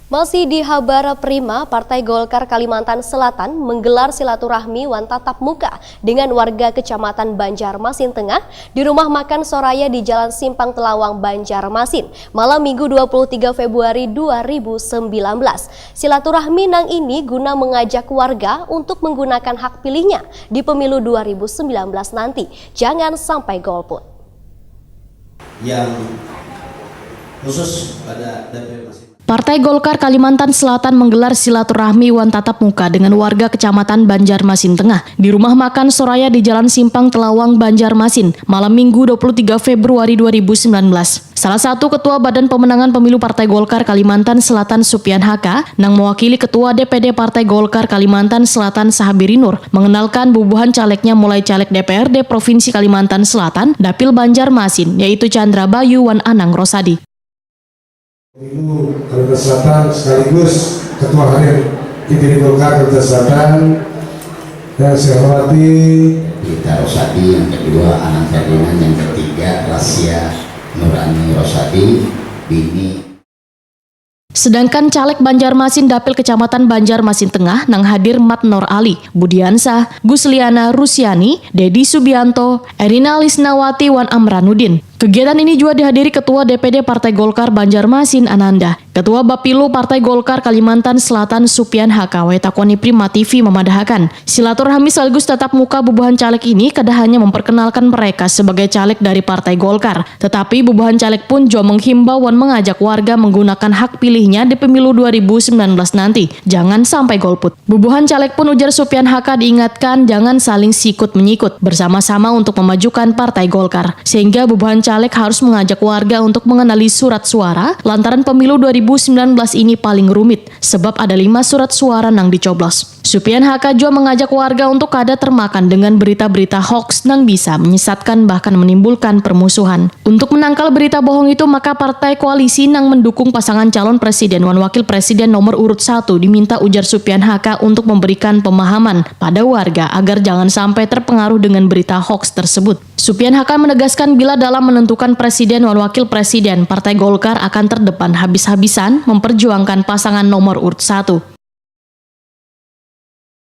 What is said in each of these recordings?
Masih di Habara Prima, Partai Golkar Kalimantan Selatan menggelar silaturahmi wan tatap muka dengan warga Kecamatan Banjarmasin Tengah di rumah makan Soraya di Jalan Simpang Telawang, Banjarmasin, malam Minggu 23 Februari 2019. Silaturahmi nang ini guna mengajak warga untuk menggunakan hak pilihnya di pemilu 2019 nanti. Jangan sampai golput. Yang khusus pada DPR masing-masing. Partai Golkar Kalimantan Selatan menggelar silaturahmi wan tatap muka dengan warga Kecamatan Banjarmasin Tengah di rumah makan Soraya di Jalan Simpang Telawang, Banjarmasin, malam Minggu 23 Februari 2019. Salah satu Ketua Badan Pemenangan Pemilu Partai Golkar Kalimantan Selatan Supian Haka, nang mewakili Ketua DPD Partai Golkar Kalimantan Selatan Sahabiri Nur, mengenalkan bubuhan calegnya mulai caleg DPRD Provinsi Kalimantan Selatan, Dapil Banjarmasin, yaitu Chandra Bayu Wan Anang Rosadi. Pemilu Kalimantan Selatan sekaligus Ketua Harian DPD Golkar Kalimantan Selatan yang saya hormati Rita Rosadi, yang kedua Anang Ferdinand, yang ketiga Rasya Nurani Rosadi, Bini. Sedangkan caleg Banjarmasin Dapil Kecamatan Banjarmasin Tengah nang hadir Mat Nor Ali, Budiansah, Gusliana Rusiani, Dedi Subianto, Erina Lisnawati Wan Amranuddin. Kegiatan ini juga dihadiri Ketua DPD Partai Golkar Banjarmasin Ananda, Ketua Bapilu Partai Golkar Kalimantan Selatan Supian Haka Wetakoni Prima TV memadahkan. Silaturahmi sekaligus tatap muka bubuhan caleg ini kada hanya memperkenalkan mereka sebagai caleg dari Partai Golkar, tetapi bubuhan caleg pun juga menghimbau dan mengajak warga menggunakan hak pilihnya di pemilu 2019 nanti. Jangan sampai golput. Bubuhan caleg pun, ujar Supian Haka, diingatkan jangan saling sikut-menyikut, bersama-sama untuk memajukan Partai Golkar. Sehingga bubuhan caleg harus mengajak warga untuk mengenali surat suara lantaran pemilu 2019 ini paling rumit sebab ada 5 surat suara nang dicoblos. Supian Haka juga mengajak warga untuk kada termakan dengan berita-berita hoax nang bisa menyesatkan bahkan menimbulkan permusuhan. Untuk menangkal berita bohong itu, maka partai koalisi nang mendukung pasangan calon presiden dan wakil presiden nomor urut 1 diminta, ujar Supian Haka, untuk memberikan pemahaman pada warga agar jangan sampai terpengaruh dengan berita hoax tersebut. Supian Haka menegaskan bila dalam menentukan presiden dan wakil presiden, Partai Golkar akan terdepan habis-habisan memperjuangkan pasangan nomor urut 1.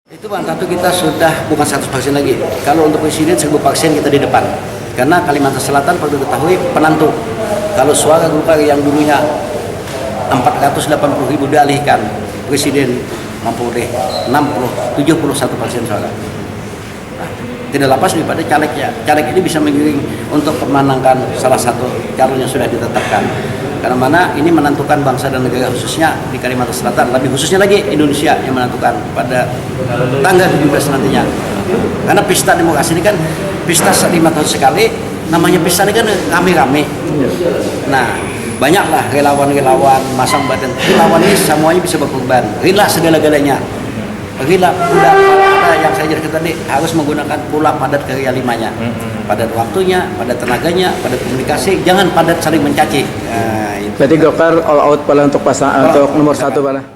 Itu Bang, tentu kita sudah bukan 100% lagi. Kalau untuk presiden 1000 vaksin kita di depan. Karena Kalimantan Selatan perlu diketahui penentu. Kalau suara Golkar yang dulunya 480.000 dialihkan, presiden memperoleh 71% suara. Nah, tidak lepas daripada calegnya. Caleg ini bisa mengiring untuk memenangkan salah satu calon yang sudah ditetapkan. Karena mana ini menentukan bangsa dan negara, khususnya di Kalimantan Selatan, lebih khususnya lagi Indonesia yang menentukan pada tanggal 17 nantinya. Karena pesta demokrasi ini kan pesta 5 tahun sekali, namanya pesta ini kan rame-rame. Nah, banyaklah relawan-relawan, masang badan. Relawan ini semuanya bisa berkorban, rela segala-galanya. Rela pula yang saya jelaskan tadi, harus menggunakan pula padat karya limanya, padat waktunya, padat tenaganya, padat komunikasi, jangan padat saling mencaci. Berarti Golkar all out pala untuk pasang untuk nomor 1 pala.